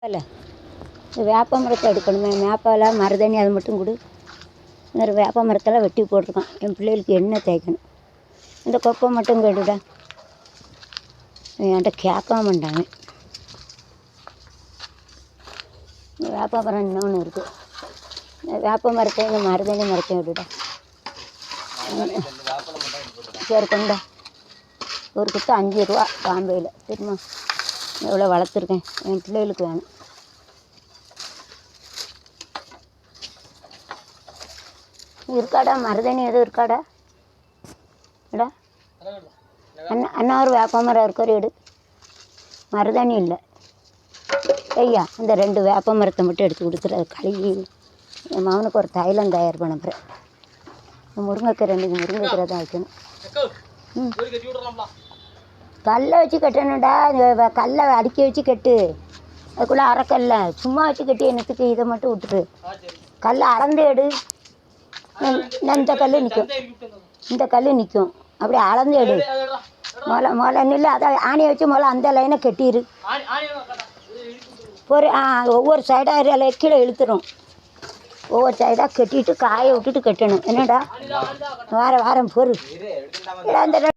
இல்லை வேப்ப மரத்தை எடுக்கணுமே, வேப்பால மருதாணி அது மட்டும் கொடு. இந்த வேப்ப மரத்தெல்லாம் வெட்டி போட்டிருக்கான். என் பிள்ளைகளுக்கு எண்ணெய் தேய்க்கணும். இந்த கொப்பை மட்டும் கேட்டுடா, என்கிட்ட கேட்க மாட்டாங்க. இந்த வேப்ப மரம் இன்னொன்று இருக்குது. இந்த வேப்ப மரத்தை இந்த மருதாணி மரத்தையும் விட்டுடா. சரி கொண்டா. ஒரு குத்து 5 ரூபா பாம்பேயில் தெரியுமா? எவ்வளோ வளர்த்துருக்கேன். என் பிள்ளைகளுக்கு வேணும். இருக்காடா மருதாணி எதுவும் இருக்காடா? எடா அண்ணா ஒரு வேப்ப மரம் இருக்கிற எடு. மருதாணி இல்லை ஐயா. இந்த 2 வேப்ப மரத்தை மட்டும் எடுத்து கொடுத்துரு. கழுவி என் மகனுக்கு ஒரு தைலம் தயார் பண்ண போகிறேன். முருங்கைக்கீரை 2 முருங்கைக்கீரை தான் வைக்கணும். கல்லை வச்சு கட்டணும்டா. கல்லை அடுக்கி வச்சு கட்டு. அதுக்குள்ளே அரைக்கல்ல சும்மா வச்சு கட்டி என்னத்துக்கு? இதை மட்டும் விட்டுரு. கல்லை அளந்து எடு. இந்த கல் நிற்கும், இந்த கல் நிற்கும். அப்படியே அளந்து எடு. முதல்ல நில்லு. அதை ஆணியை வச்சு முதல்ல அந்த லைனை கட்டிடு. ஒவ்வொரு சைடாக கீழே இழுத்துரும். ஒவ்வொரு சைடாக கட்டிட்டு காய விட்டுட்டு கட்டணும். என்னடா வாரம் பொறு. அந்த